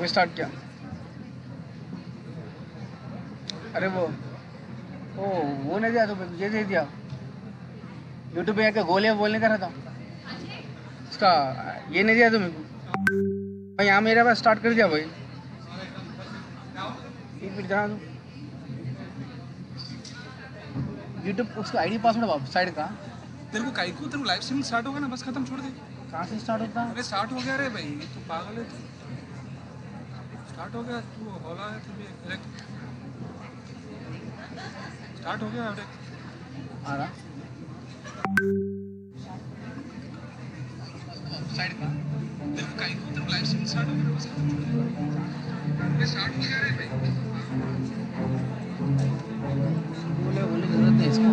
अभी स्टार्ट किया। अरे वो नहीं दिया तो ये दे दिया। यूट्यूब पे आके गोलियां बोलने का रहा था उसका, ये नहीं दिया तो मेरे को भाई। यहाँ मेरे पास स्टार्ट कर दिया भाई। एक मिनट जरा यूट्यूब उसका आईडी पासवर्ड साइड का। तेरे को तेरे को लाइव स्ट्रीमिंग स्टार्ट होगा ना, बस खत्म, छोड़ दे। कहाँ से स्टार्ट होता है? अरे स्टार्ट हो गया रे भाई, तू पागल है तू। स्टार्ट हो गया, तू होला है तू भी करेक्ट। स्टार्ट हो गया अरे आ रहा साइड का। तेरे को लाइव स्ट्रीमिंग स्टार्ट हो गया ना, बस खत्म, छोड़ दे। अरे स्टार्ट हो गया रे भाई। बोले जरूरत नहीं इसको।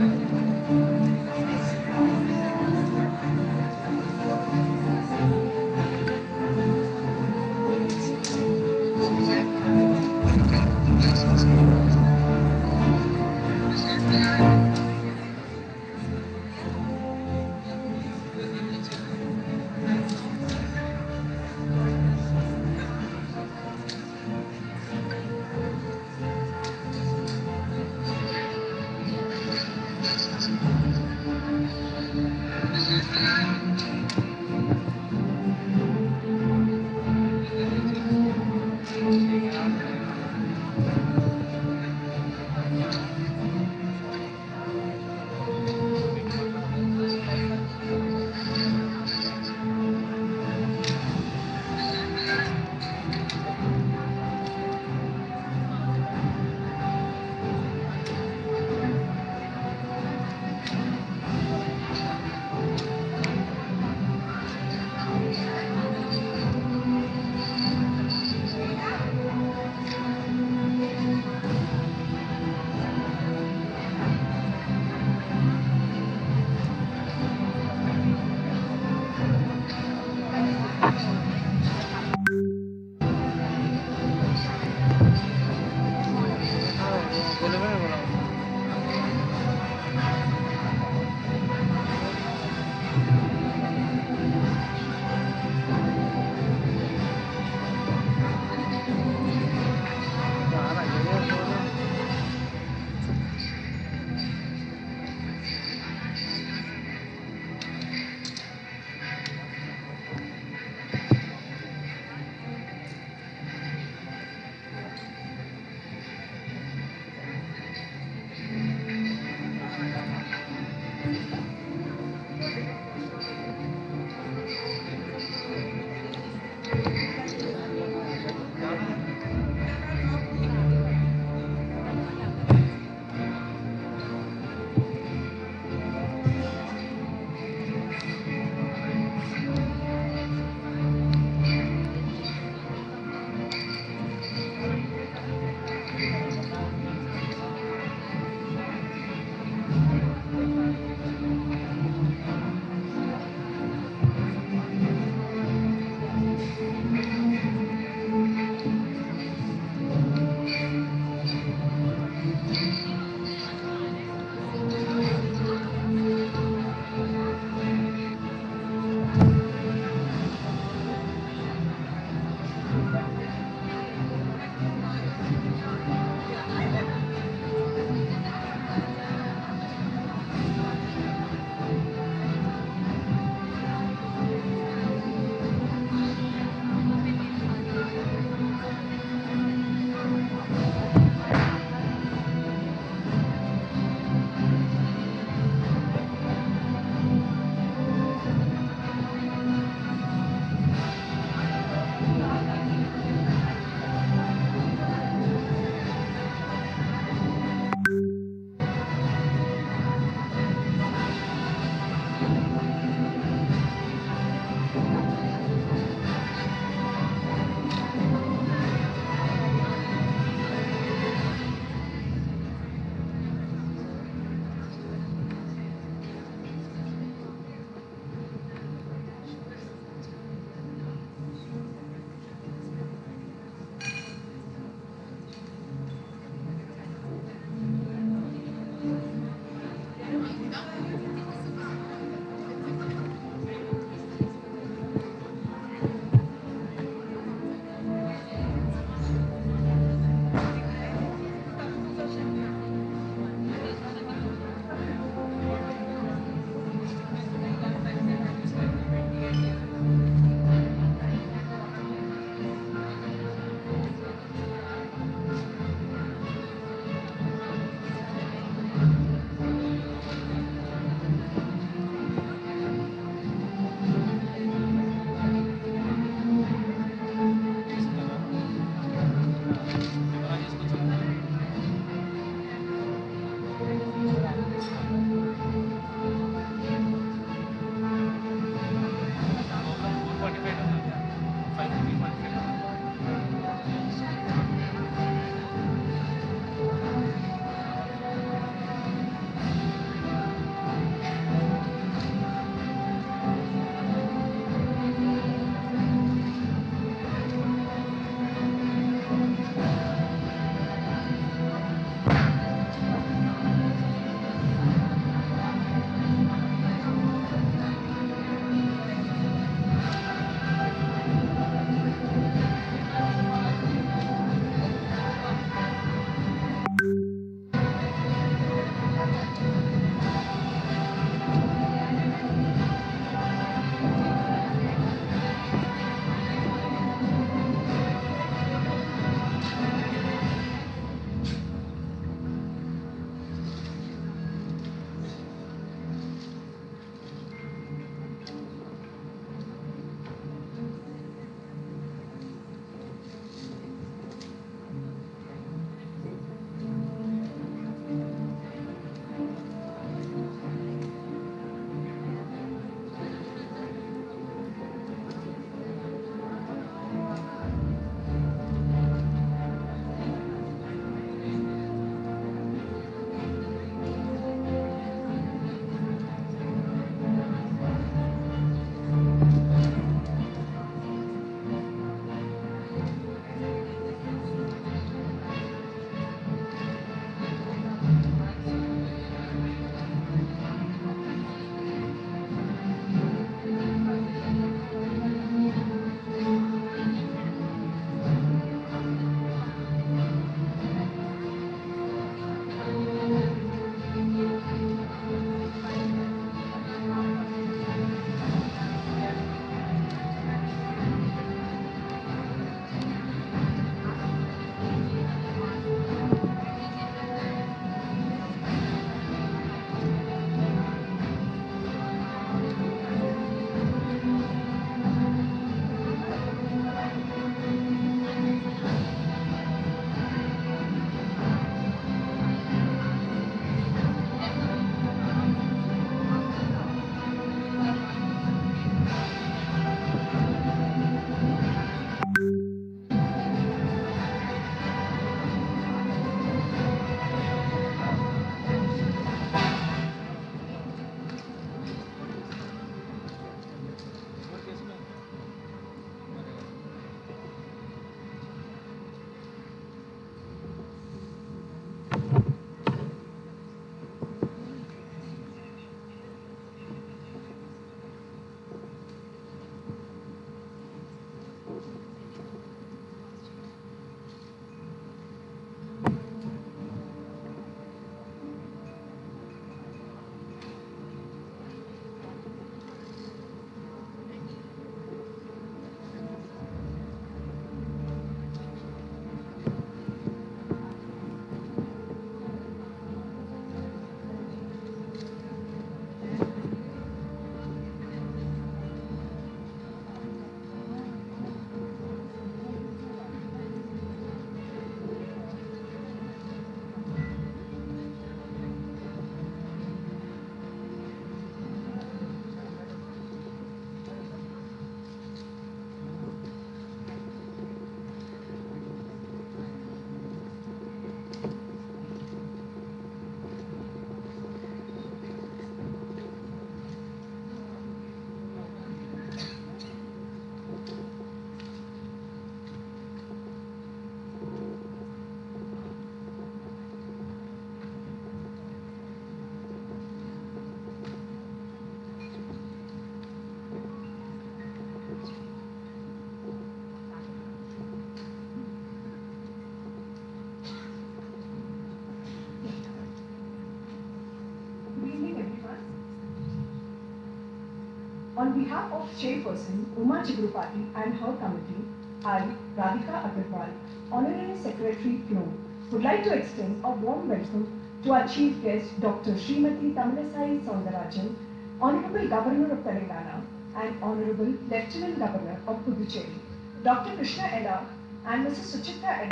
On behalf of Chairperson Uma Chigurupati and her committee, I, Radhika Agarwal, Honorary Secretary FLO, would like to extend a warm welcome to our Chief Guest, Dr. Srimati Tamilisai Soundarajan, Honorable Governor of Telangana and Honorable Lieutenant Governor of Puducherry, Dr. Krishna and Mrs.Suchitra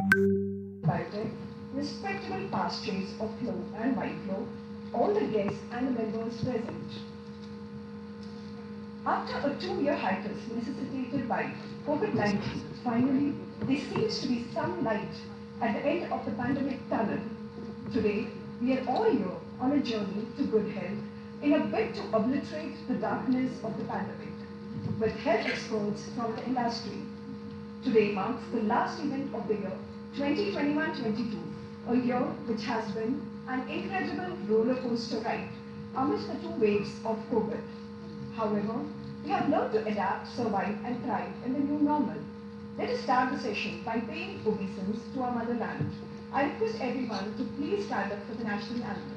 Biotech, respectable past chairs of FLO&YFLO, all the guests and the members present. After a 2-year hiatus necessitated by COVID-19, finally, there seems to be some light at the end of the pandemic tunnel. Today, we are all here on a journey to good health in a bid to obliterate the darkness of the pandemic with health experts from the industry. Today marks the last event of the year 2021-22, a year which has been an incredible roller coaster ride amidst the 2 waves of COVID. However, we have learned to adapt, survive and thrive in the new normal. Let us start the session by paying obeisance to our motherland. I request everyone to please stand up for the national anthem.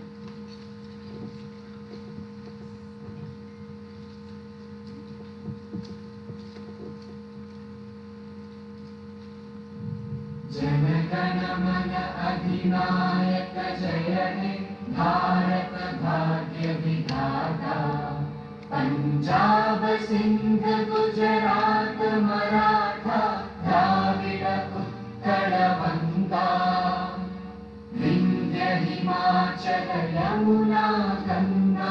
Jana Gana Mana अधिनायक जय हे भारत भाग्य विधाता पंजाब सिंध गुजरात मराठा द्राविड उत्कल गंगा विंध्य हिमाचल यमुना गंगा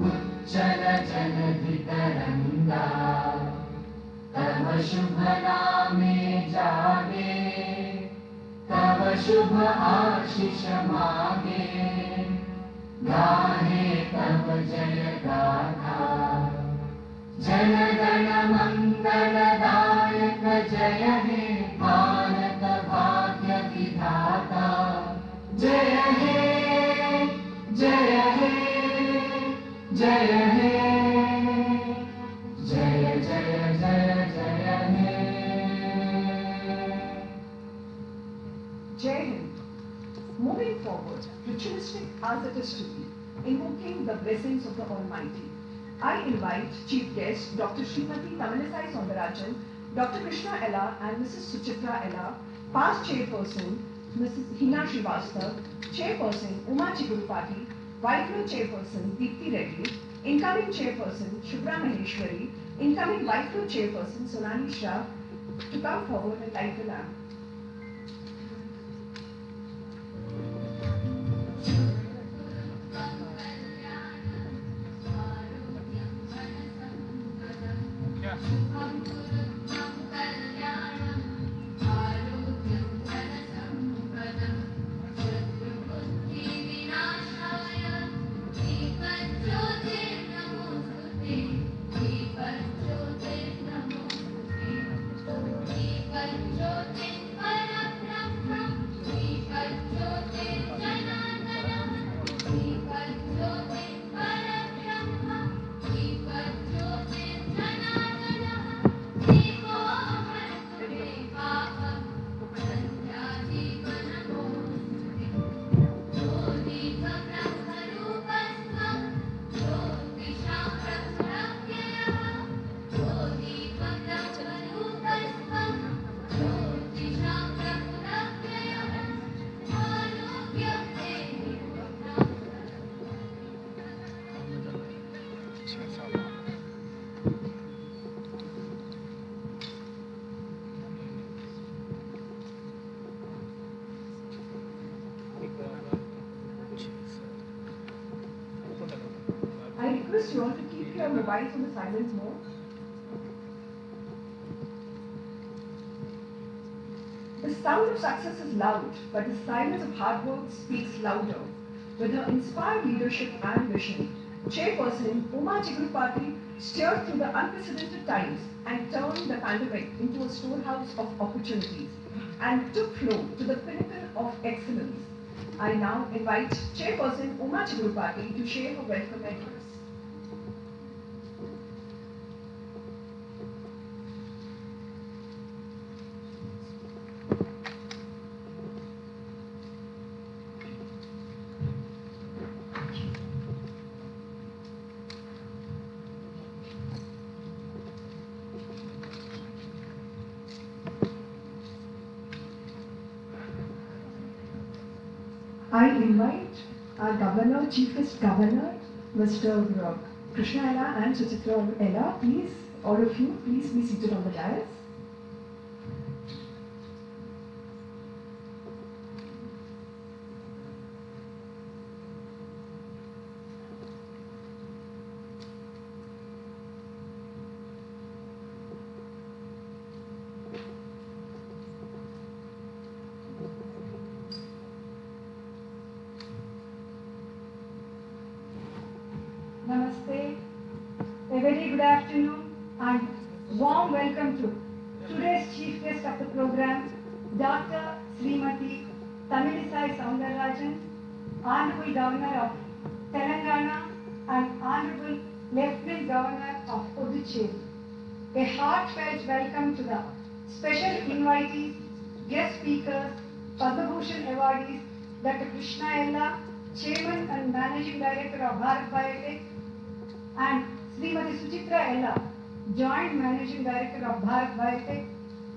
उच्चल जलधि तरंगा तव शुभ नामे जागे तव शुभ आशीष मागे गाहे तव जय गाथा जन गण मंगल दायक जय हे भारत भाग्य विधाता जय हे जय हे जय हे जय जय जय जय हे Jai Hind. Moving forward, ritualistic as it is to be, invoking the blessings of the Almighty, I invite Chief Guest Dr. Srimati Tamilisai Soundarajan, Dr. Krishna and Mrs.Suchitra, past Chairperson Mrs. Hina Srivastava, Chairperson Uma Chigurupati, YFLO Chairperson Deepthi Reddy, incoming Chairperson Shubhra Maheshwari, incoming YFLO Chairperson Sonali Shah, to come forward and light the lamp. I request you all to keep your mobiles on the silent mode. The sound of success is loud, but the silence of hard work speaks louder. With her inspired leadership and vision, Chairperson Uma Chigurupati steered through the unprecedented times and turned the pandemic into a storehouse of opportunities and took FLO to the pinnacle of excellence. I now invite Chairperson Uma Chigurupati to share her welcome address. I invite our Governor, Chief Guest Governor, Mr. Krishna and Suchitra, please, all of you, please be seated on the dais. Namaste, a very good afternoon and warm welcome to today's chief guest of the program, Dr. Srimati Tamilisai Soundarajan, Honorable Governor of Telangana and Honorable Lieutenant Governor of Puducherry. A heartfelt welcome to the special invitees, guest speakers, Bhushan Awardees, Dr. Krishna, Chairman and Managing Director of Bharat Biotech, and Mrs.Suchitra, Joint Managing Director of Bharat Biotech,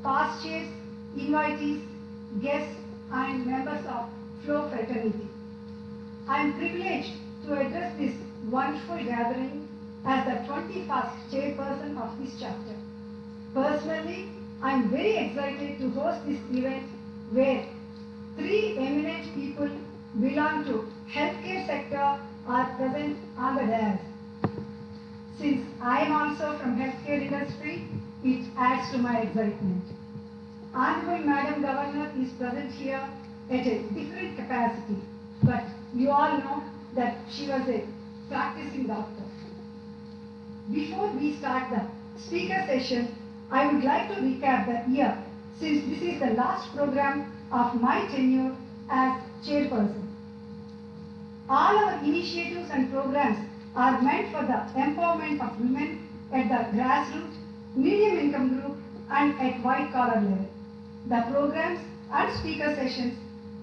past chairs, invitees, guests, and members of FLO fraternity. I am privileged to address this wonderful gathering as the 21st chairperson of this chapter. Personally, I am very excited to host this event where three eminent people belong to healthcare sector are present on the dais. Since I am also from healthcare industry, it adds to my excitement. Honorable Madam Governor is present here at a different capacity, but you all know that she was a practicing doctor. Before we start the speaker session, I would like to recap the year since this is the last program of my tenure as chairperson. All our initiatives and programs are meant for the empowerment of women at the grassroots, medium income group and at white collar level. The programs and speaker sessions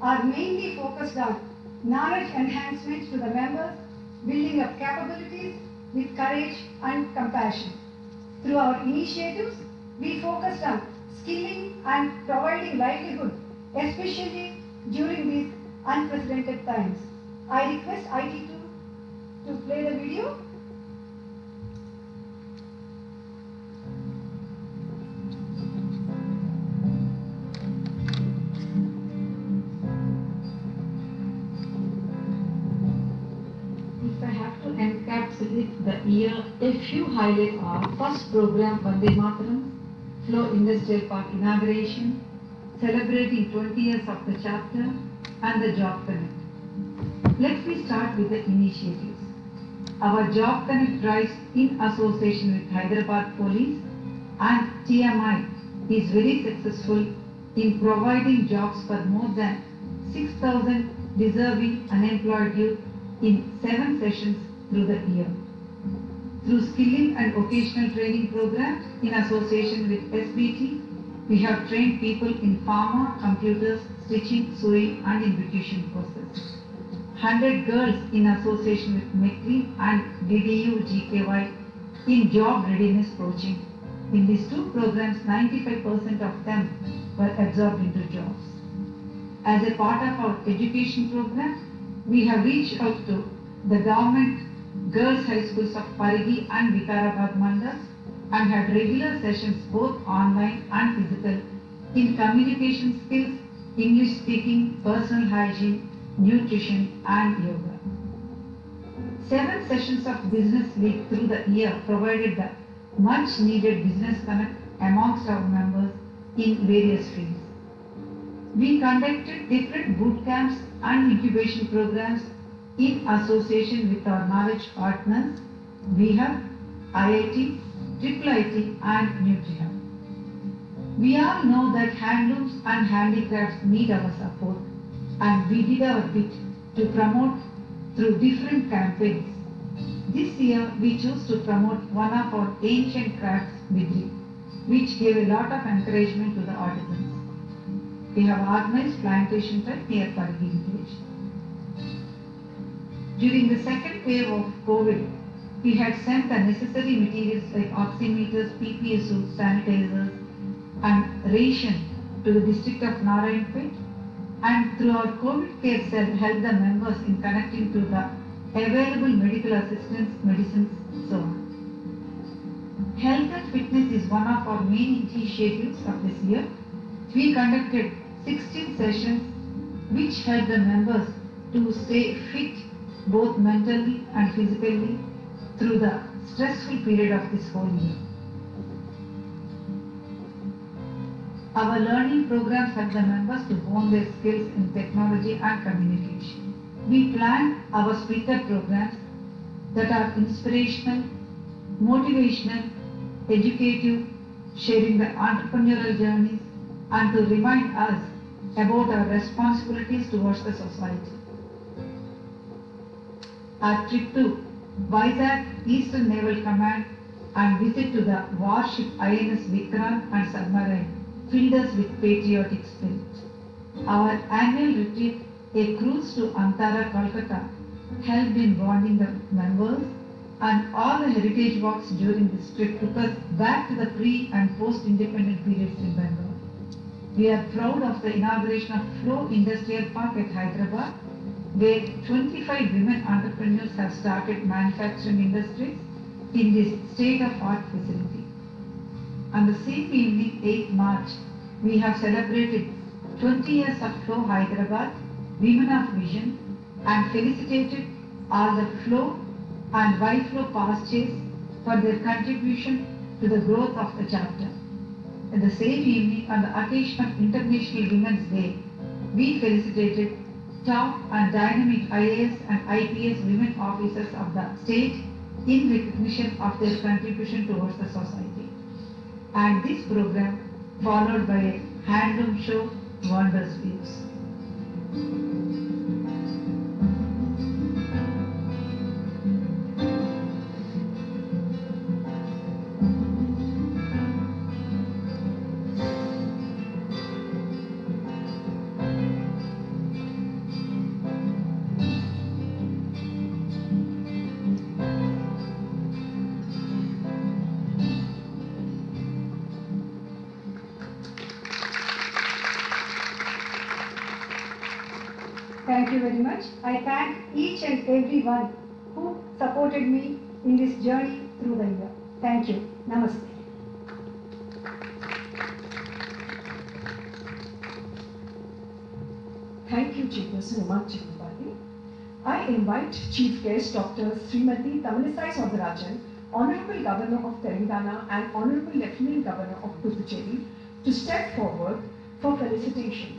are mainly focused on knowledge enhancement to the members, building up capabilities with courage and compassion. Through our initiatives, we focused on skilling and providing livelihood, especially during these unprecedented times. I request IT to play the video. If I have to encapsulate the year, a few highlights are first program Vande Mataram, FLO Industrial Park inauguration, celebrating 20 years of the chapter, and the Job Connect. Let me start with the initiatives. Our Job Connect drive in association with Hyderabad Police and TMI is very successful in providing jobs for more than 6,000 deserving unemployed youth in 7 sessions through the year. Through skilling and vocational training programs in association with SBT, we have trained people in pharma, computers, stitching, sewing and in beautician courses. 100 girls in association with MECRI and DDU GKY in job readiness coaching. In these 2 programs, 95% of them were absorbed into jobs. As a part of our education program, we have reached out to the government girls' high schools of Parigi and Vikarabad Mandals and had regular sessions both online and physical in communication skills, English speaking, personal hygiene, nutrition and yoga. 7 sessions of business week through the year provided the much needed business connect amongst our members in various fields. We conducted different boot camps and incubation programs in association with our knowledge partners, WeHub, IIT, IIIT and NutriHub. We all know that handlooms and handicrafts need our support, and we did our bit to promote through different campaigns. This year we chose to promote one of our ancient crafts, Bidri, which gave a lot of encouragement to the artisans. We have organized plantation trip near Parigi village. During the second wave of COVID, we had sent the necessary materials like oximeters, PPE suits, sanitizers and ration to the district of Narayanpet and through our COVID care cell help the members in connecting to the available medical assistance, medicines, so on. Health and fitness is one of our main initiatives of this year. We conducted 16 sessions which help the members to stay fit both mentally and physically through the stressful period of this whole year. Our learning programs help the members to hone their skills in technology and communication. We plan our speaker programs that are inspirational, motivational, educative, sharing the entrepreneurial journeys, and to remind us about our responsibilities towards the society. Our trip to Vizag Eastern Naval Command and visit to the warship INS Vikrant and submarine filled us with patriotic spirit. Our annual retreat, a cruise to Antara, Kolkata, helped in bonding the members, and all the heritage walks during this trip took us back to the pre- and post-independent periods in Bengal. We are proud of the inauguration of FLO Industrial Park at Hyderabad, where 25 women entrepreneurs have started manufacturing industries in this state-of-art facility. On the same evening, 8th March, we have celebrated 20 years of FLO Hyderabad, Women of Vision, and felicitated all the FLO and YFLO past chairs for their contribution to the growth of the chapter. At the same evening, on the occasion of International Women's Day, we felicitated top and dynamic IAS and IPS women officers of the state in recognition of their contribution towards the society. And this program, followed by a handloom show, wonders views. Thank you very much. I thank each and everyone who supported me in this journey through the year. Thank you. Namaste. Thank you, Chairperson Chigurupati. I invite Chief Guest Dr. Srimati Tamilisai Soundarajan, Honorable Governor of Telangana and Honorable Lieutenant Governor of Puducherry, to step forward for felicitation.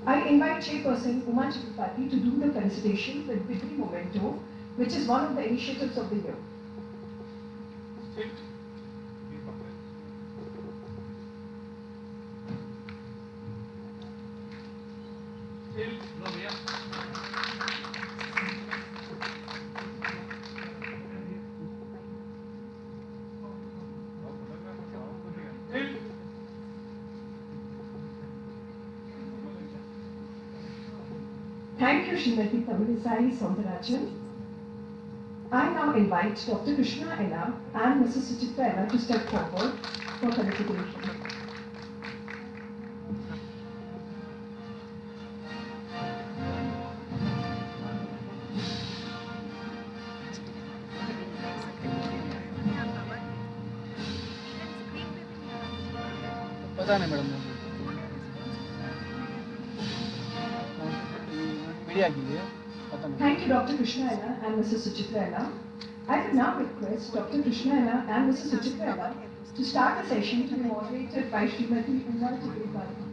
I invite Chairperson Chigurupati to do the felicitation with Bidri Memento, which is one of the initiatives of the year. Thank you, Srimati Tamilisai Soundarajan. I now invite Dr. Krishna and Mrs.Suchitra to step forward for felicitation. पता नहीं madam media के लिए पता नहीं. Thank you, Dr. Krishna and Mrs. Suchitra. I will now request Dr. Krishna and Mrs. Suchitra to start the session to be moderated by Srimati Chigurupati.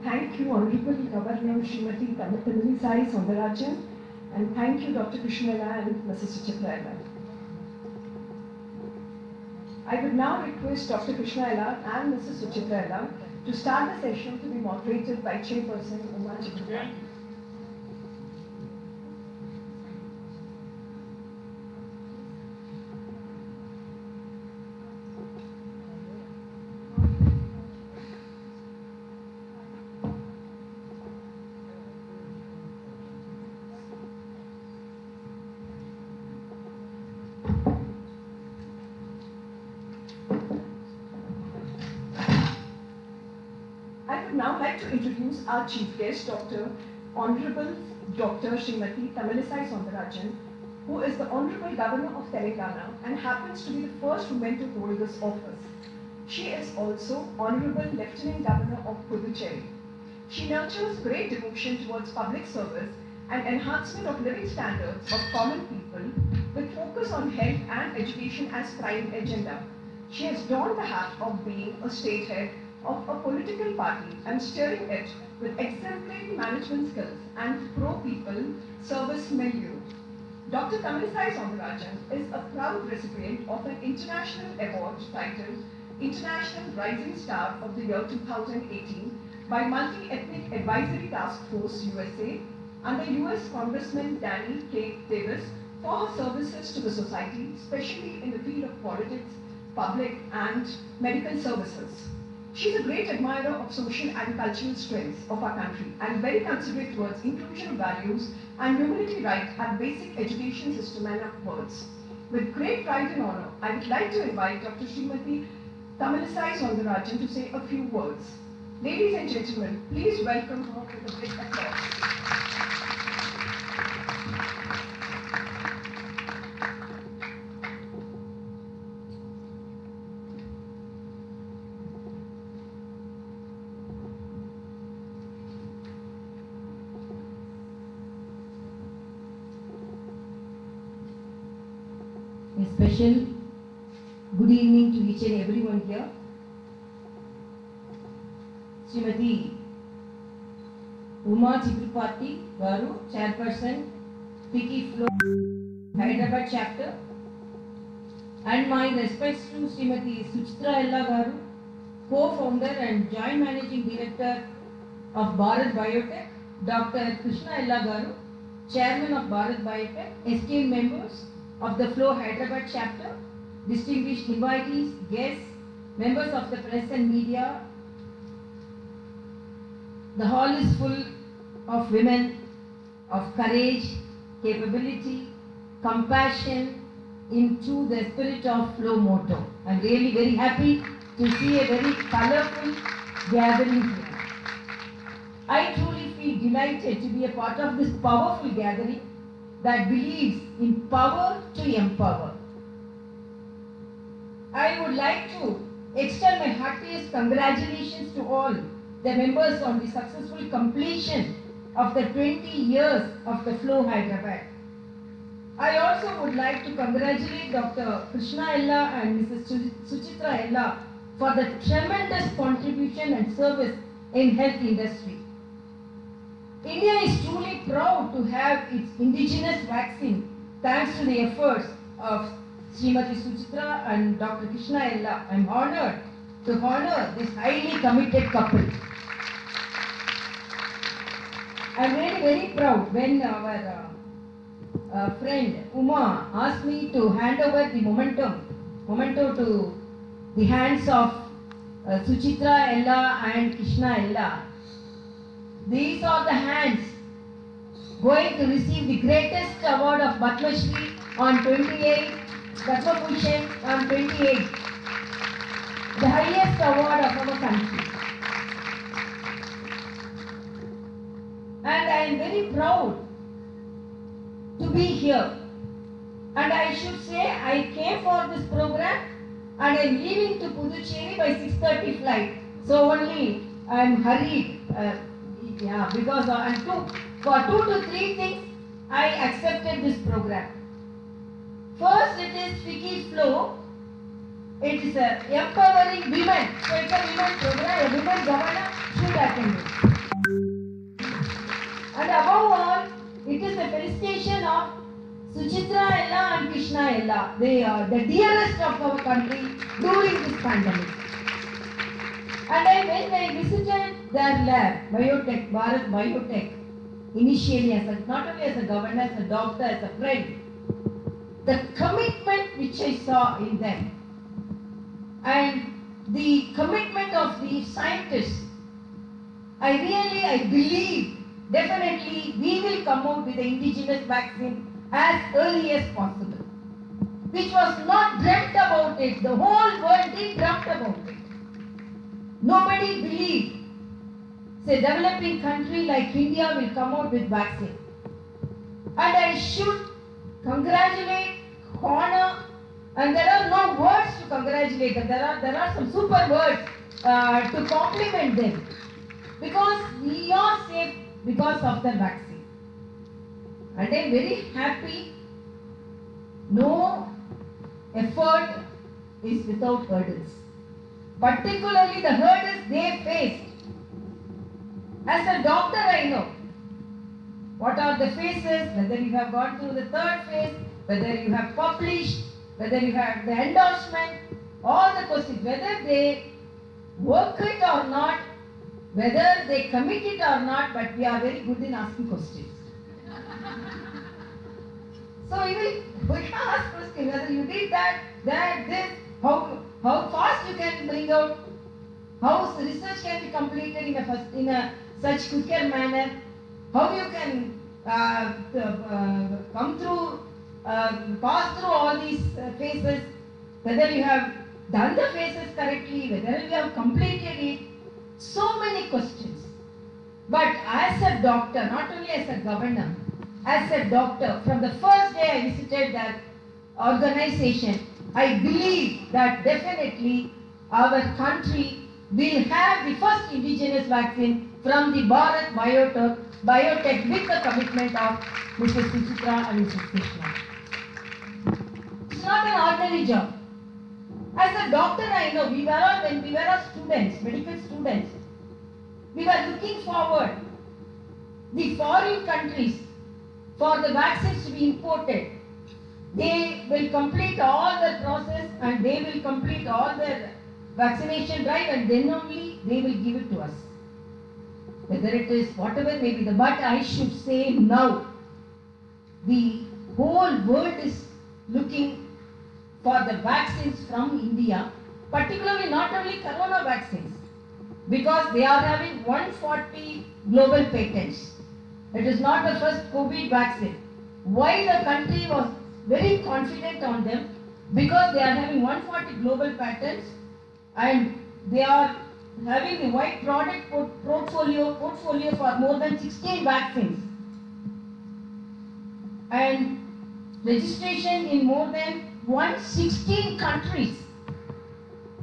Thank you, Honorable Governor Srimati Tamilisai Soundarajan, and thank you, Dr. Krishna and Mrs.Suchitra. I would now request Dr. Krishna and Mrs. Suchitra to start the session to be moderated by Chairperson Chigurupati. I would now like to introduce our chief guest, Honorable Dr. Srimati Tamilisai Soundarajan, who is the Honorable Governor of Telangana and happens to be the first woman to hold this office. She is also Honorable Lieutenant Governor of Puducherry. She nurtures great devotion towards public service and enhancement of living standards of common people with focus on health and education as prime agenda. She has donned the hat of being a state head of a political party and steering it with exemplary management skills and pro-people service milieu. Dr. Tamilisai Soundarajan is a proud recipient of an international award titled International Rising Star of the Year 2018 by Multi-Ethnic Advisory Task Force USA under US Congressman Danny K. Davis for her services to the society, especially in the field of politics, public and medical services. She is a great admirer of social and cultural strengths of our country and very considerate towards inclusion of values and humanity rights and basic education system and upwards. With great pride and honor, I would like to invite Dr. Srimati Tamilisai Soundarajan to say a few words. Ladies and gentlemen, please welcome her with a big applause. A special good evening to each and everyone here. Srimati Chigurupati Garu, Chairperson, FICCI FLO Hyderabad chapter, and my respects to Srimati Suchitra Garu, co-founder and joint managing director of Bharat Biotech, Dr. Krishna Garu, chairman of Bharat Biotech, esteemed members of the FLO Hyderabad chapter, distinguished invitees, guests, members of the press and media. The hall is full of women of courage, capability, compassion into the spirit of FLO motto. I am really very happy to see a very colorful gathering here. I truly feel delighted to be a part of this powerful gathering that believes in power to empower. I would like to extend my heartiest congratulations to all the members on the successful completion of the 20 years of the FLO Hyderabad. I also would like to congratulate Dr. Krishna and Mrs. Suchitra for the tremendous contribution and service in health industry. India is truly proud to have its indigenous vaccine thanks to the efforts of Srimati Suchitra and Dr. Krishna. I am honored to honor this highly committed couple. I am really very proud when our friend Uma asked me to hand over the memento to the hands of Suchitra and Krishna. These are the hands going to receive the greatest award of Padma Shri on 28, Padma Bhushan on 28, the highest award of our country. And I am very proud to be here. And I should say I came for this program and I am leaving to Puducherry by 6:30 flight. So only I am hurried. Because for 2 to 3 things I accepted this program. First, it is FICCI FLO. It is empowering women. So it's a women program. A women governor should attend it. visitation of Suchitra Ella and Krishna Ella. They are the dearest of our country during this pandemic. And when I visited their lab, Biotech, Bharat Biotech, initially not only as a governor, as a doctor, as a friend, the commitment which I saw in them and the commitment of the scientists, I believe definitely we will come out with the indigenous vaccine as early as possible. Which was not dreamt about it. The whole world didn't dreamt about it. Nobody believed. Say, developing country like India will come out with vaccine. And I should congratulate, honor, and there are no words to congratulate them. There are some super words to compliment them. Because we are safe because of the vaccine. And I am very happy. No effort is without hurdles. Particularly the hurdles they faced. As a doctor, I know what are the phases, whether you have gone through the third phase, whether you have published, whether you have the endorsement, all the questions, whether they work it or not, whether they commit it or not, but we are very good in asking questions. So we can ask questions, whether you did that, this, how fast you can bring out, how research can be completed in a such quicker manner, how you can pass through all these phases, whether you have done the phases correctly, whether you have completed it, so many questions. But as a doctor, not only as a governor, as a doctor, from the first day I visited that organization, I believe that definitely our country will have the first indigenous vaccine from the Bharat Biotech with the commitment of Mrs.Suchitra and Mrs. Krishna. It's not an ordinary job. As a doctor, I know when we were students, medical students, we were looking forward the foreign countries for the vaccines to be imported. They will complete all the process and they will complete all their vaccination drive and then only they will give it to us. Whether it is whatever may be but I should say now, the whole world is looking for the vaccines from India, particularly not only corona vaccines, because they are having 140 global patents. It is not the first COVID vaccine. Why the country was very confident on them? Because they are having 140 global patents and they are having the wide product portfolio for more than 16 vaccines and registration in more than 116 countries.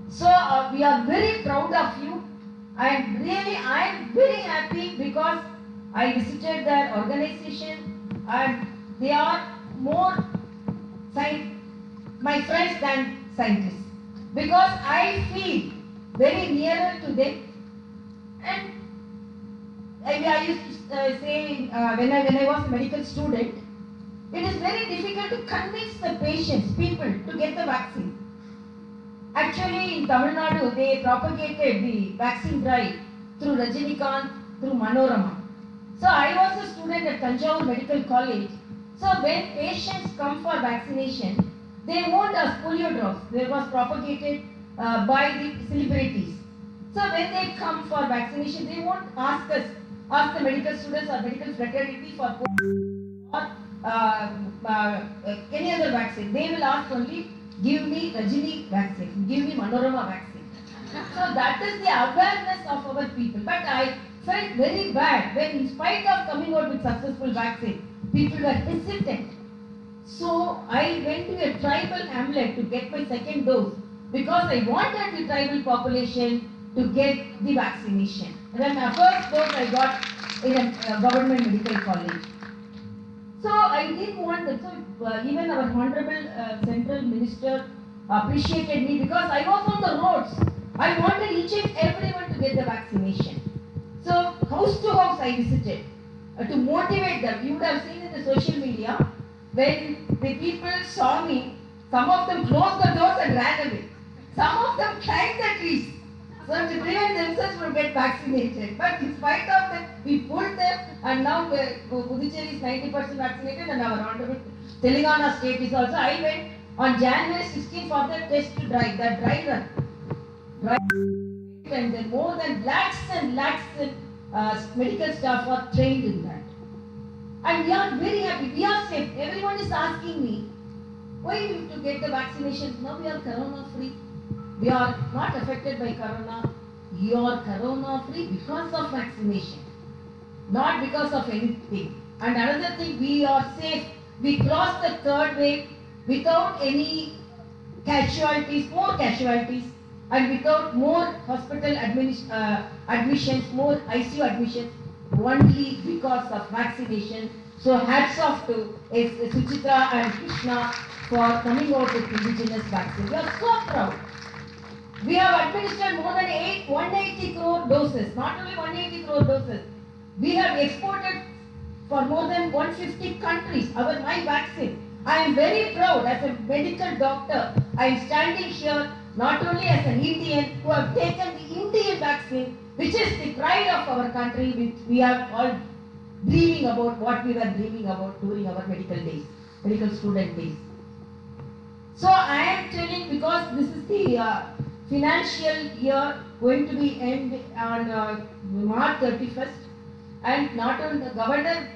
So we are very proud of you and really I am very happy because I visited their organization and they are more my friends than scientists because I feel very nearer to them and I used to say when I was a medical student, it is very difficult to convince the people to get the vaccine. Actually in Tamil Nadu they propagated the vaccine drive through Rajinikanth, through Manorama. So I was a student at Tanjavur Medical College. So when patients come for vaccination, they won't ask polio drops. They was propagated by the celebrities. So when they come for vaccination, they won't ask the medical students or medical fraternity for polio or any other vaccine. They will ask only, give me Rajini vaccine, give me Manorama vaccine. So that is the awareness of our people. But I felt very bad when in spite of coming out with successful vaccine, people were hesitant. So I went to a tribal hamlet to get my second dose because I wanted the tribal population to get the vaccination. And then my first dose I got in a government medical college. So I didn't want that. So even our Hon'ble Central Minister appreciated me because I was on the roads. I wanted each and everyone to get the vaccination. So house to house I visited. to motivate them. You would have seen in the social media, when the people saw me, some of them closed the doors and ran away. Some of them climbed the trees. So to prevent themselves from get vaccinated. But in spite of that, we pulled them, and now Puducherry is 90% vaccinated, and our Hon'ble Telangana state is also. I went on January 16 for the test drive, that dry run. And then more than lakhs and lakhs medical staff are trained in that. And we are very happy, we are safe. Everyone is asking me, why you need to get the vaccination? Now we are corona free. We are not affected by corona. You are corona free because of vaccination, not because of anything. And another thing, we are safe. We crossed the third wave without any casualties, more casualties, and without more hospital admissions, more ICU admissions, only because of vaccination. So hats off to Suchitra and Krishna for coming out with indigenous vaccine. We are so proud. We have administered more than 180 crore doses, not only 180 crore doses. We have exported for more than 150 countries my vaccine. I am very proud as a medical doctor. I am standing here not only as an Indian who have taken the Indian vaccine, which is the pride of our country, which we are all dreaming about, what we were dreaming about during our medical days, medical student days. So I am telling, because this is the financial year going to be end on March 31st, and not only the governor,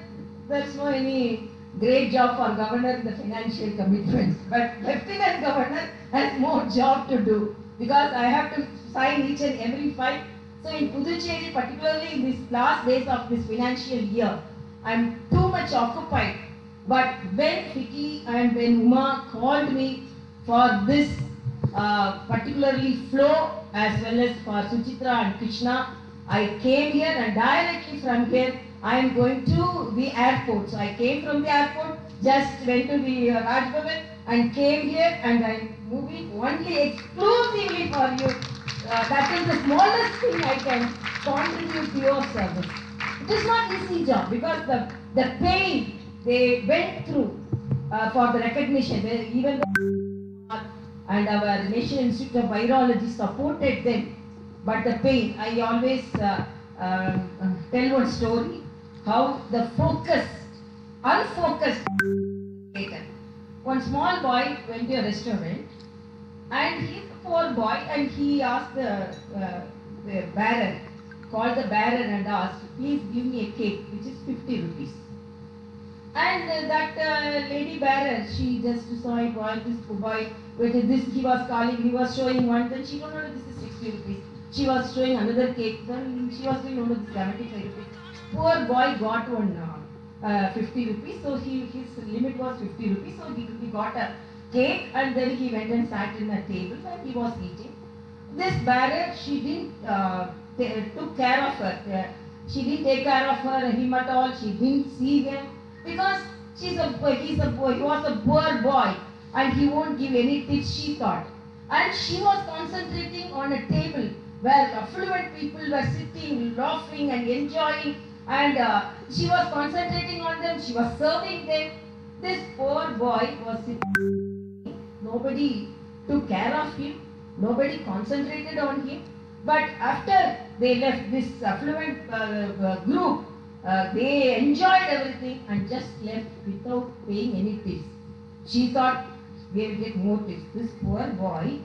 there's no any great job for governor in the financial commitments, but lieutenant governor has more job to do, because I have to sign each and every file. So in Puducherry, particularly in these last days of this financial year, I'm too much occupied. But when FICCI and when Uma called me for this particularly FLO as well as for Suchitra and Krishna, I came here, and directly from here I am going to the airport. So I came from the airport, just went to the Raj Bhavan and came here, and I am moving only exclusively for you. That is the smallest thing I can contribute to your service. It is not easy job, because the pain they went through for the recognition, even the and our National Institute of Virology supported them. But the pain, I always tell one story, how the unfocused. One small boy went to a restaurant, and he's a poor boy, and he asked the bearer, called the bearer and asked, please give me a cake, which is 50 rupees. And that lady bearer, she just saw a boy, this boy, with this he was calling, he was showing one, then she don't know this is 60 rupees. She was showing another cake, then she was saying, no, this is 75 rupees. Poor boy got one 50 rupees, so his limit was 50 rupees, so he got a cake, and then he went and sat in a table and he was eating. This bearer, she didn't took care of her. She didn't take care of him at all. She didn't see him, because he was a poor boy, and he won't give any tips, she thought. And she was concentrating on a table where affluent people were sitting, laughing and enjoying, and she was concentrating on them, she was serving them. This poor boy was sitting, nobody took care of him, nobody concentrated on him. But after they left this affluent group, they enjoyed everything and just left without paying any tips. She thought, we will get more tips. This poor boy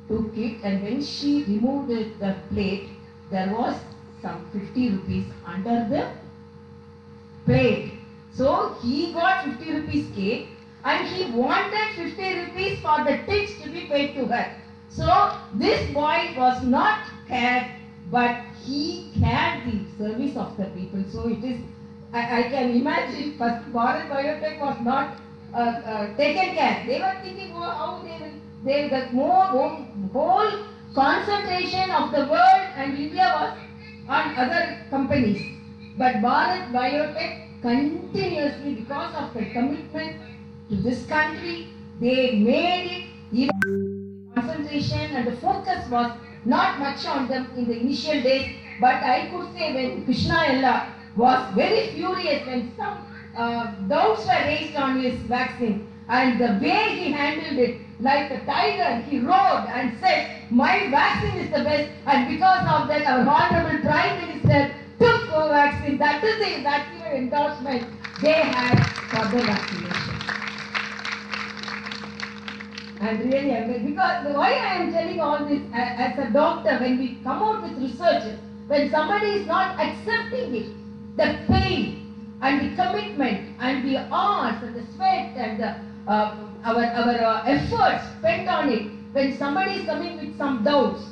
took it, and when she removed the plate, there was some 50 rupees under the plate. So he got 50 rupees cake, and he wanted 50 rupees for the tips to be paid to her. So this boy was not cared, but he cared the service of the people. So it is, I can imagine, first Bharat Biotech was not taken care. They were thinking how they will get more whole concentration of the world and India was on other companies. But Bharat Biotech continuously, because of the commitment to this country, they made it. Even concentration and the focus was not much on them in the initial days, but I could say when Krishna Ella was very furious when some doubts were raised on his vaccine, and the way he handled it, like a tiger, he roared and said, "My vaccine is the best," and because of that, our Honorable Prime Minister took vaccine. That is the maximum endorsement they had for the vaccination. And really amazed, because why I am telling all this as a doctor, when we come out with research, when somebody is not accepting it, the pain and the commitment and the hours and the sweat and the, our efforts spent on it, when somebody is coming with some doubts,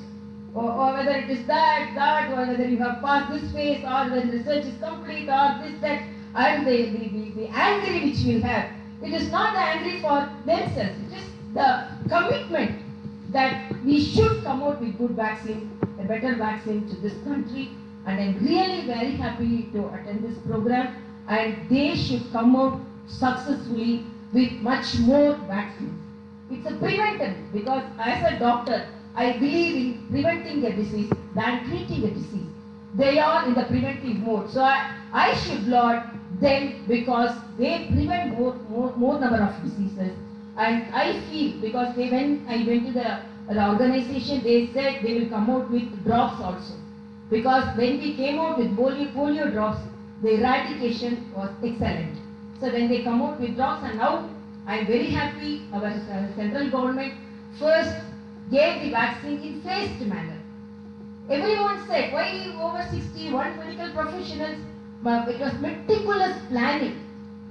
or whether it is that, or whether you have passed this phase, or when research is complete, or this, that, and the angry which we have, it is not the angry for themselves, it is the commitment that we should come out with good vaccine, a better vaccine to this country, and I am really very happy to attend this program, and they should come out successfully with much more vaccines. It's a preventive, because as a doctor, I believe in preventing a disease than treating a disease. They are in the preventive mode. So I should laud them because they prevent more number of diseases. And I feel, because when I went to the organization, they said they will come out with drops also. Because when we came out with polio drops, the eradication was excellent. So when they come out with drops, and now I am very happy our central government first gave the vaccine in phased manner. Everyone said, why over 61 medical professionals? It was meticulous planning.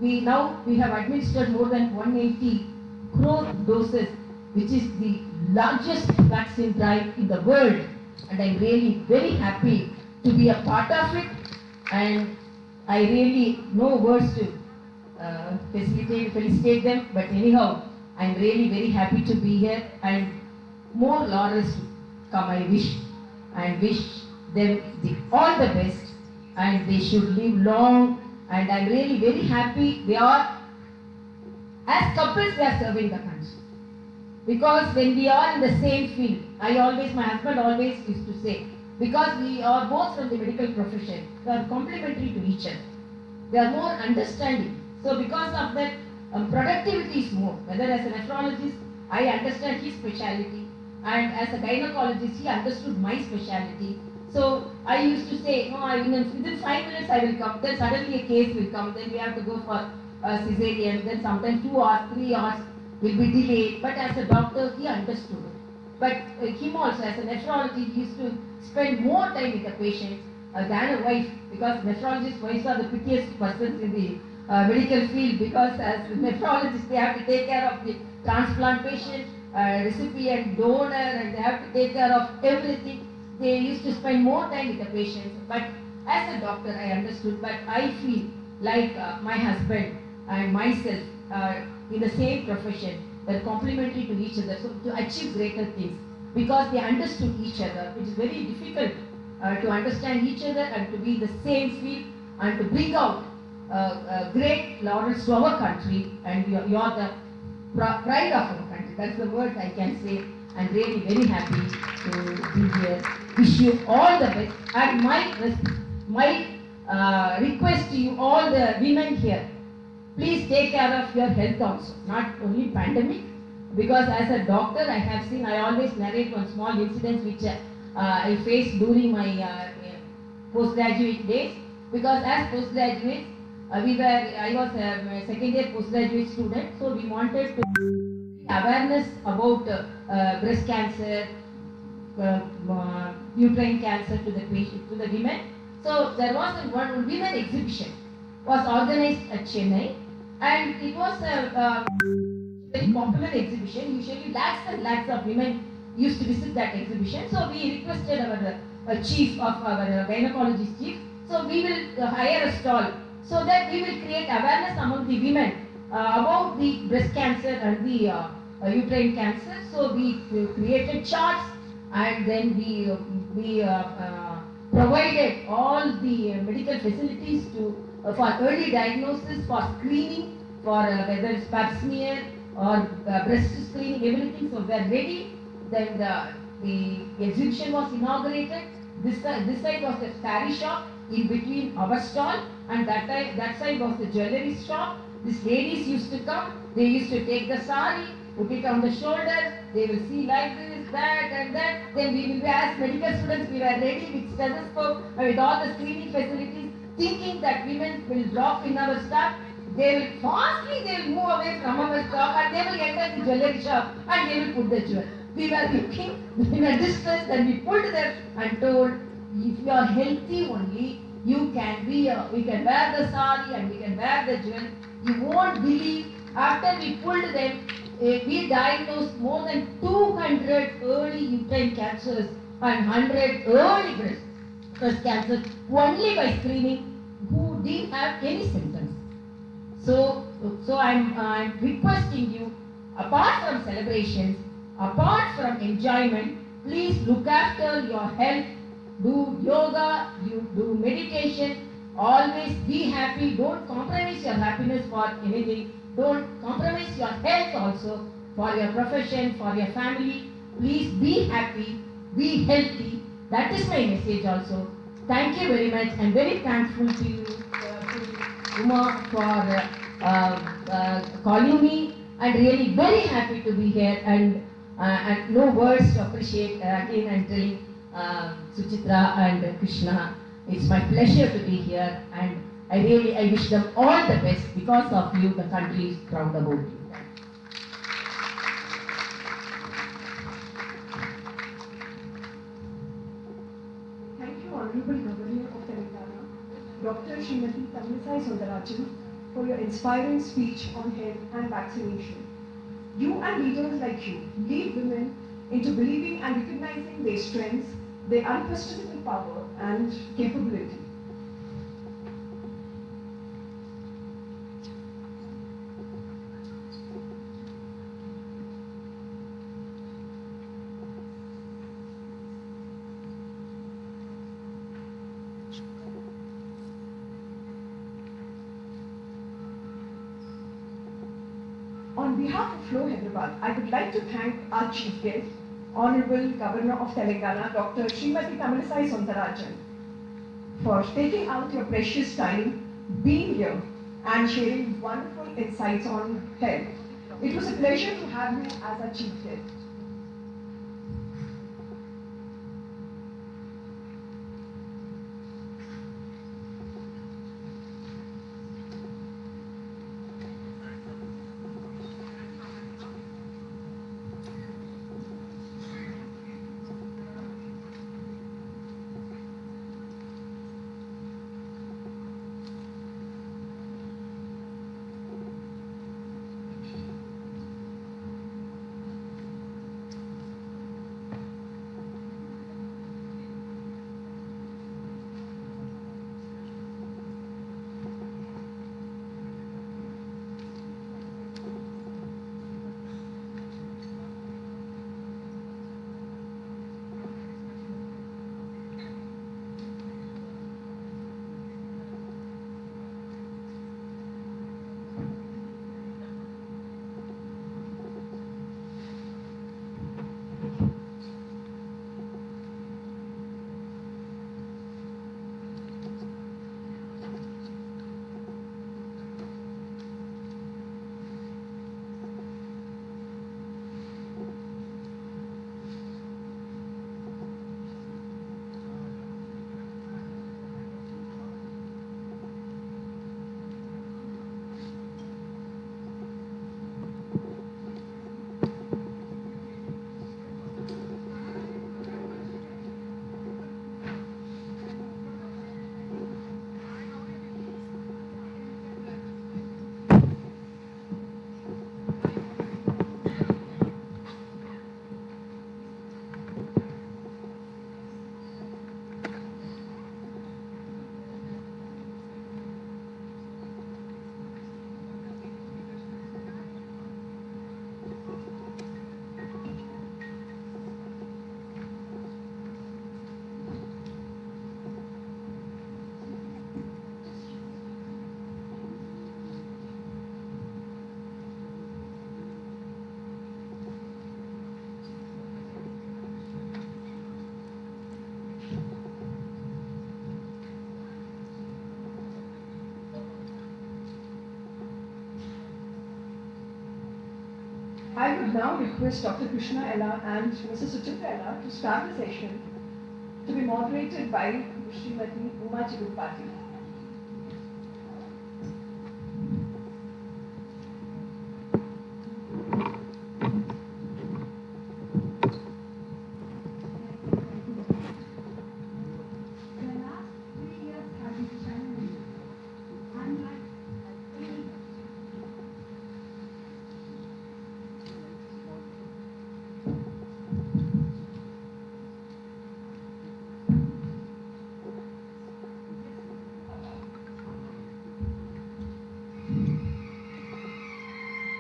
We have administered more than 180 crore doses, which is the largest vaccine drive in the world. And I'm really very happy to be a part of it. And I really no words to felicitate them. But anyhow, I'm really very happy to be here, and more laurels to come, I wish, and wish them all the best, and they should live long. And I'm really very happy they are, as couples, they are serving the country. Because when we are in the same field, my husband always used to say, because we are both from the medical profession, they are complementary to each other. They are more understanding. So because of that, productivity is more. Whether as a nephrologist, I understand his specialty, and as a gynecologist, he understood my specialty. So I used to say, no, within 5 minutes I will come. Then suddenly a case will come. Then we have to go for cesarean. Then sometimes 2 hours, 3 hours will be delayed. But as a doctor, he understood it. But him also, as a nephrologist, he used to spend more time with the patients than a wife, because nephrologist wives are the prettiest persons in the medical field, because as nephrologists, they have to take care of the transplant patient, recipient, donor, and they have to take care of everything. They used to spend more time with the patients. But as a doctor, I understood, but I feel like my husband and myself in the same profession, they're complementary to each other, so to achieve greater things, because they understood each other. It is very difficult to understand each other and to be in the same field and to bring out great laurels to our country, and you are the pride of our country. That's the word I can say. I'm really very happy to be here. Wish you all the best. And my request to you, all the women here, please take care of your health also, not only pandemic. Because as a doctor, I have seen, I always narrate one small incident which I faced during my postgraduate days. Because as postgraduates, I was a second year postgraduate student, so we wanted to awareness about breast cancer, uterine cancer to the patient, to the women. So there was one women exhibition was organized at Chennai, and it was a very popular exhibition. Usually lakhs and lakhs of women used to visit that exhibition. So we requested our chief of our gynecologist chief, so we will hire a stall so that we will create awareness among the women about the breast cancer and the uterine cancer. So we created charts, and then we provided all the medical facilities for early diagnosis, for screening, for whether it's pap smear or breast screening, everything. So we are ready. Then the exhibition was inaugurated, This side was the saree shop, in between our stall, and that side was the jewellery shop. These ladies used to come, they used to take the saree, put it on the shoulders, they will see like this, that and that. Then we will be, as medical students, we were ready with stethoscope and with all the screening facilities, thinking that women will drop in our stuff. They will move away from our shop and they will enter the jewellery shop and they will put the jewel. We were looking in a distance, then we pulled them and told, if you are healthy only, we can wear the sari and we can wear the jewel. You won't believe, after we pulled them, we diagnosed more than 200 early uterine cancers and 100 early breast cancers only by screening who didn't have any symptoms. So I'm requesting you, apart from celebrations, apart from enjoyment, please look after your health, do yoga, you do meditation, always be happy, don't compromise your happiness for anything, don't compromise your health also for your profession, for your family. Please be happy, be healthy. That is my message also. Thank you very much. I'm very thankful to you, to Uma, for calling me, and really very happy to be here, and no words to appreciate. Again, I'm telling Suchitra and Krishna, it's my pleasure to be here, and I wish them all the best. Because of you, the country is proud about you. Thank you, Honorable Governor of Telangana, Dr. Srimati Tamilisai Soundarajan, for your inspiring speech on health and vaccination. You and leaders like you lead women into believing and recognizing their strengths, their unquestionable power and capability. On behalf of FLO Hyderabad, I would like to thank our chief guest, Honorable Governor of Telangana, Dr. Srimati Tamilisai Soundarajan, for taking out your precious time, being here, and sharing wonderful insights on health. It was a pleasure to have you as our chief guest. I would now request Dr. Krishna and Mrs.Suchitra to start the session, to be moderated by Srimati Chigurupati.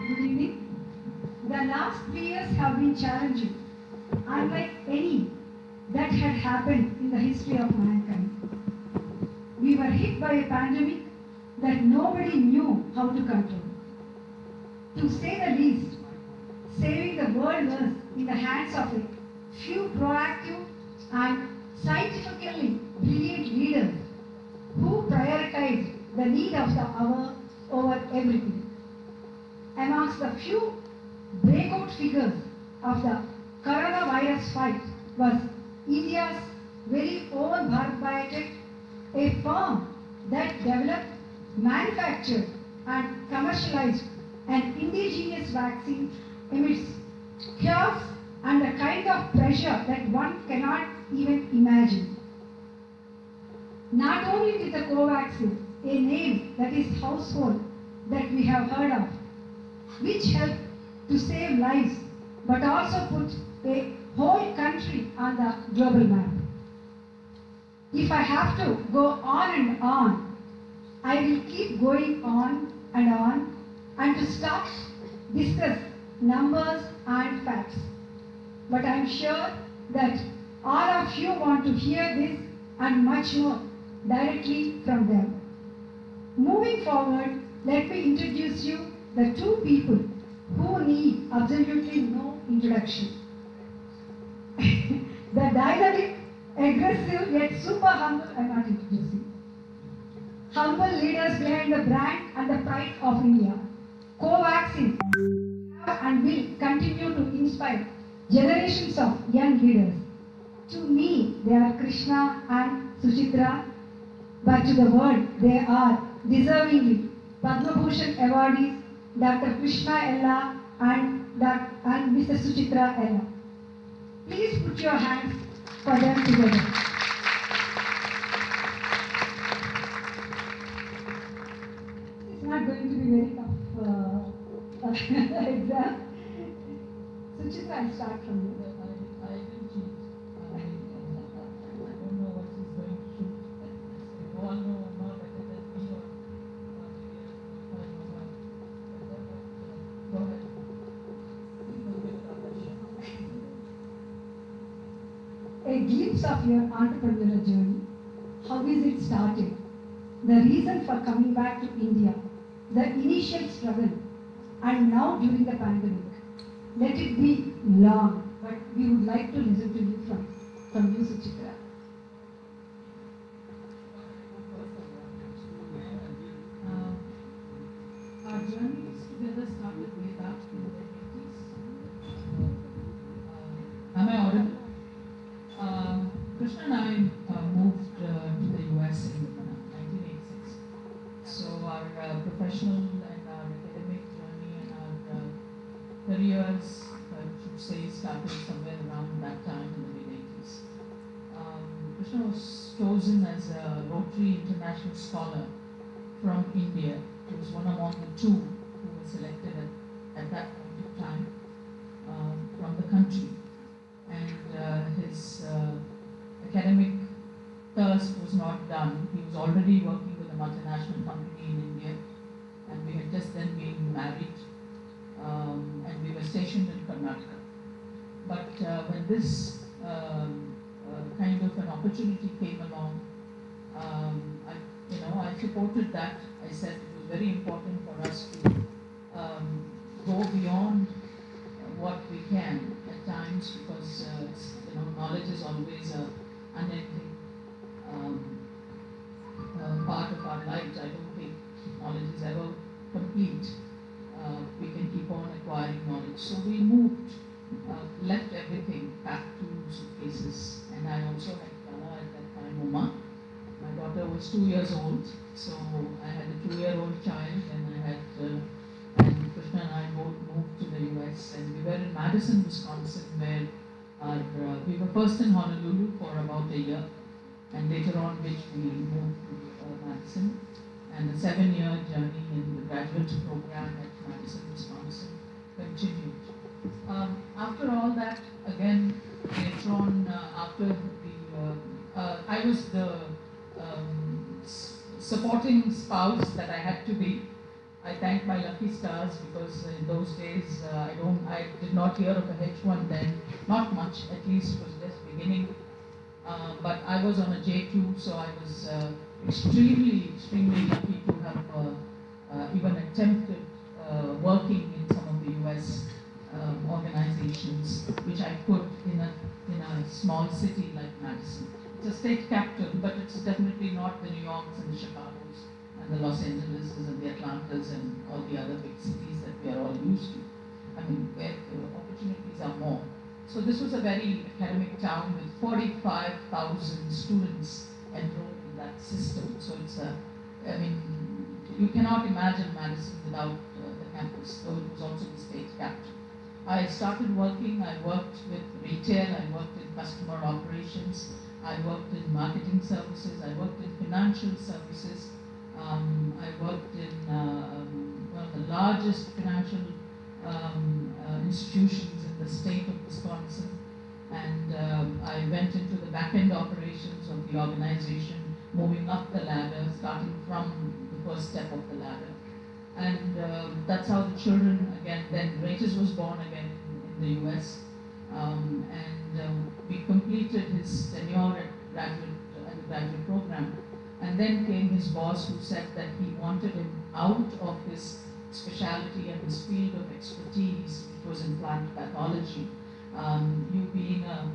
Good evening. The last 3 years have been challenging, unlike any that had happened in the history of mankind. We were hit by a pandemic that nobody knew how to control. To say the least, saving the world was in the hands of a few proactive and scientifically brilliant leaders who prioritized the need of the hour over everything. Amongst the few breakout figures of the coronavirus fight was India's very own Bharat Biotech, a firm that developed, manufactured and commercialized an indigenous vaccine amidst chaos and a kind of pressure that one cannot even imagine. Not only with the Covaxin, a name that is household that we have heard of, which helped to save lives, but also put a whole country on the global map. If I have to go on and on, I will keep going on, and to start, discuss numbers and facts. But I am sure that all of you want to hear this and much more directly from them. Moving forward, let me introduce you the two people who need absolutely no introduction. The dynamic, aggressive yet super humble, I'm not introducing. Humble leaders behind the brand and the pride of India. Covaxin have and will continue to inspire generations of young leaders. To me, they are Krishna and Suchitra, but to the world, they are deservingly Padma Bhushan Awardees, Dr. Krishna and Mrs.Suchitra. Please put your hands for them together. It's not going to be very tough exam. Suchitra, I'll start from you. I will cheat. I don't know what she's going to shoot. You all know more better than me or go ahead. A glimpse of your entrepreneurial journey. How is it started? The reason for coming back to India, the initial struggle, and now during the pandemic. Let it be long, but we would like to listen to you from you, Suchitra. Our journeys together started way back in the 80s. Am I audible? Krishna and I moved to the US in 1986. So our professional and our academic journey and our careers, I should say, started somewhere around that time in the mid-80s. Krishna was chosen as a Rotary International Scholar from India. He was one among the two who were selected at that point of time from the country. And his academic thirst was not done. He was already working with a multinational company in India, and we had just then been married, and we were stationed in Karnataka. But when this kind of an opportunity came along, I supported that. I said it was very important for us to go beyond what we can at times, because knowledge is always an unending part of our lives. I don't think knowledge is ever complete. We can keep on acquiring knowledge. So we moved, left everything, packed 2 suitcases, and I also had Kala at that time, Uma. My daughter was 2 years old, so I had a 2-year-old child, and I had, and Krishna and I both moved to the US, and we were in Madison, Wisconsin, where we were first in Honolulu for about a year, and later on which we moved to Madison, and the 7-year journey in the graduate program at Madison, Wisconsin continued. After all that, again, later on, after the, I was the supporting spouse that I had to be. I thank my lucky stars because in those days I did not hear of a H1 then, not much, at least it was just beginning. But I was on a J2, so I was extremely lucky to have even attempted working in some of the US organizations, which I could in a small city like Madison. It's a state capital, but it's definitely not the New Yorks and the Chicagos and the Los Angeleses and the Atlantas and all the other big cities that we are all used to. I mean, where the opportunities are more. So this was a very academic town with 45,000 students enrolled in that system. So it's I mean, you cannot imagine Madison without the campus, though it was also the state capital. I started working, I worked with retail, I worked in customer operations, I worked in marketing services, I worked in financial services, I worked in one of the largest financial institutions in the state of Wisconsin, and I went into the back-end operations of the organization, moving up the ladder, starting from the first step of the ladder. And that's how the children, again, then Regis was born again in the US, and we completed his tenure at the graduate program. And then came his boss who said that he wanted him out of his specialty and his field of expertise, which was in plant pathology. You being a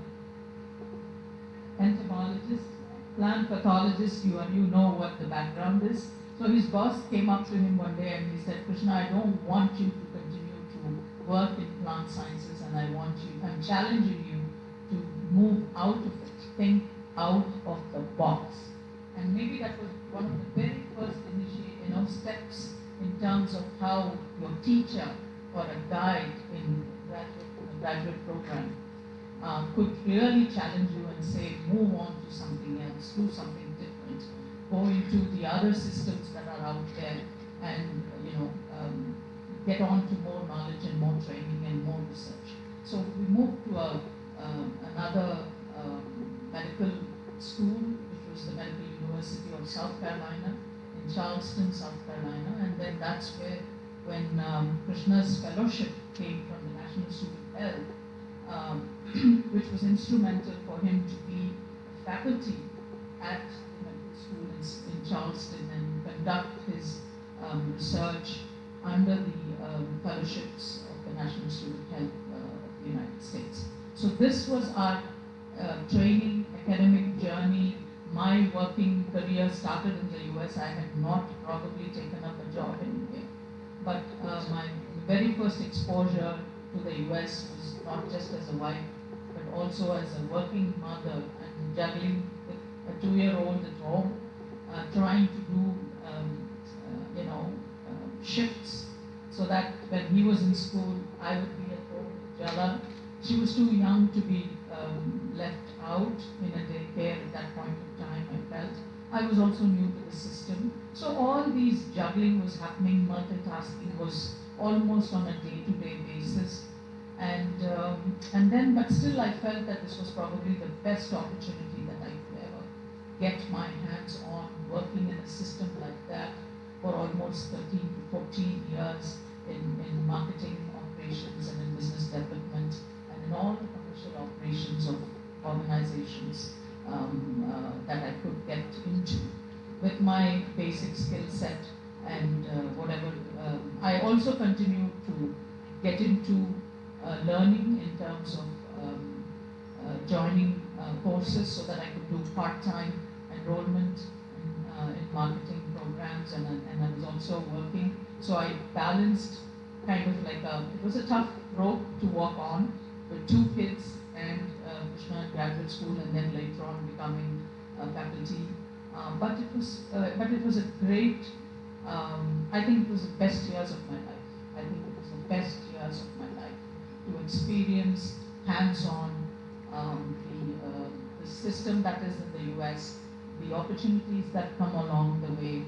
entomologist, plant pathologist, you know what the background is. So his boss came up to him one day and he said, Krishna, I don't want you to continue to work in plant sciences, and I'm challenging you to move out of it, think out of the box. And maybe that was one of the very first steps in terms of how your teacher or a guide in a graduate program could really challenge you and say, move on to something else, do something different, go into the other systems that are out there, and get on to more knowledge and more training and more research. So we moved to another medical school, which was the Medical University of South Carolina in Charleston, South Carolina, and then that's where, when Krishna's fellowship came from the National Institute of Health, which was instrumental for him to be faculty at the medical school in Charleston and conduct his research under the fellowships of the National Institute of Health of the United States. So this was our training, academic journey. My working career started in the US. I had not probably taken up a job anywhere. But my very first exposure to the US was not just as a wife, but also as a working mother and juggling with a 2-year-old at home, trying to do shifts so that when he was in school, I would be at home with Jala. She was too young to be left out in a daycare at that point of time, I felt. I was also new to the system. So all these juggling was happening, multitasking was almost on a day-to-day basis. But still I felt that this was probably the best opportunity that I could ever get my hands on, working in a system like that for almost 13 to 14 years in marketing operations and in business development and in all the commercial operations of organizations that I could get into with my basic skill set and whatever. I also continued to get into learning in terms of joining courses so that I could do part-time enrollment in marketing programs, and I was also working. So I balanced kind of like it was a tough rope to walk on with 2 kids and Krishna in graduate school and then later on becoming faculty. But it was a great, I think it was the best years of my life. I think it was the best years of my life to experience hands-on the system that is in the US, the opportunities that come along the way,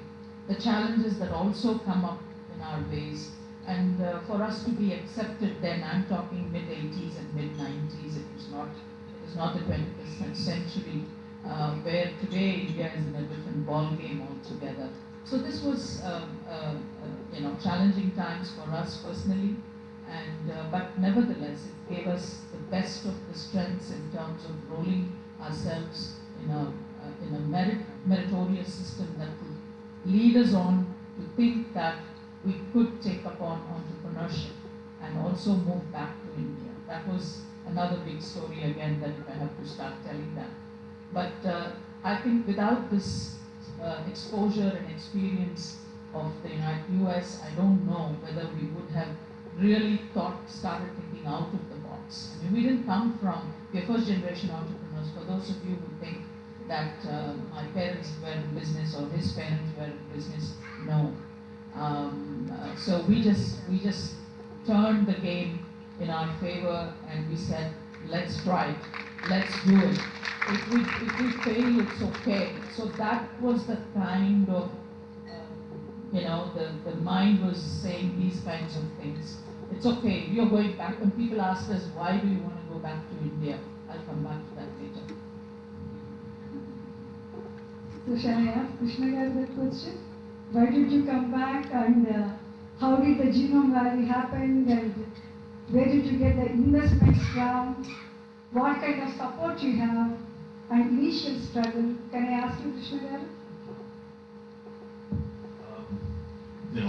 the challenges that also come up in our ways, and for us to be accepted then, I'm talking mid-80s and mid-90s, it was not the 21st century, where today India is in a different ballgame altogether. So this was, challenging times for us personally, and but nevertheless, it gave us the best of the strengths in terms of rolling ourselves in a meritorious system that could lead us on to think that we could take up on entrepreneurship and also move back to India. That was another big story again, that if I have to start telling that. But I think without this exposure and experience of the US, I don't know whether we would have really started thinking out of the box. I mean, we didn't come from, we're first generation entrepreneurs. For those of you who think that my parents were in business or his parents were in business, no. So we just turned the game in our favor and we said, let's try it, let's do it. If we fail, it's okay. So that was the kind of, the mind was saying these kinds of things. It's okay, you're going back. When people ask us, why do you want to go back to India? I'll come back to that later. So shall I ask Krishna Garu that question? Why did you come back, and how did the Genome Valley happen, and where did you get the investments from? What kind of support you have, and initial struggle? Can I ask you, Krishna Garu?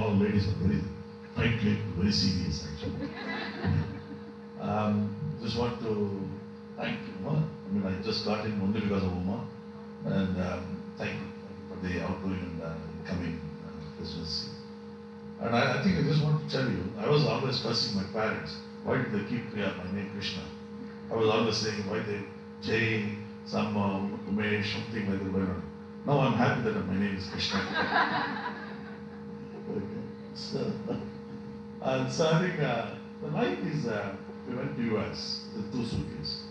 All ladies are very frankly very serious actually. Just want to thank Uma. I mean, I just got in only because of Uma, and thank you for the outgoing and incoming presidency. And I think I just want to tell you, I was always cursing my parents. Why did they keep my name Krishna? I was always saying, why they Jay, some Umesh, something like that. Now I'm happy that my name is Krishna. Okay. So I think the life is, we went to US with 2 suitcases.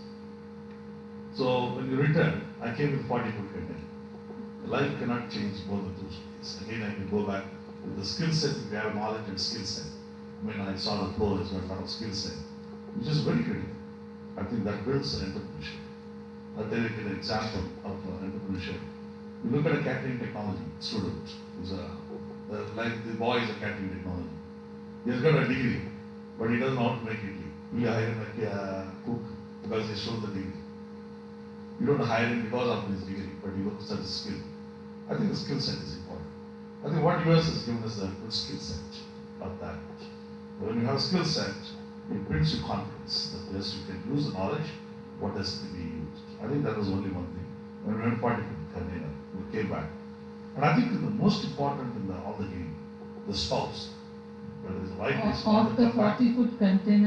So when you return, I came with 40-foot container. Life cannot change more than 2 suitcases. Again, I can go back with the skill set. We have knowledge and skill set. I mean, I saw the flow as well, a lot of skill set, which is very critical. I think that builds entrepreneurship. I'll tell you an example of entrepreneurship. You look at a catering technology student, who's like the boy is a catering technology. He has got a degree, but he doesn't know how to make idli. You hire him like a cook because he showed the degree. You don't hire him because of his degree, but he looks at his skill. I think the skill set is important. I think what US has given us a good skill set of that. But when you have a skill set, it brings you confidence that yes, you can use the knowledge, what has to be used. I think that was only one thing. When we went party container, we came back. And I think the most important in all the game, the spouse, whether it's a wife, Of the 40-foot container.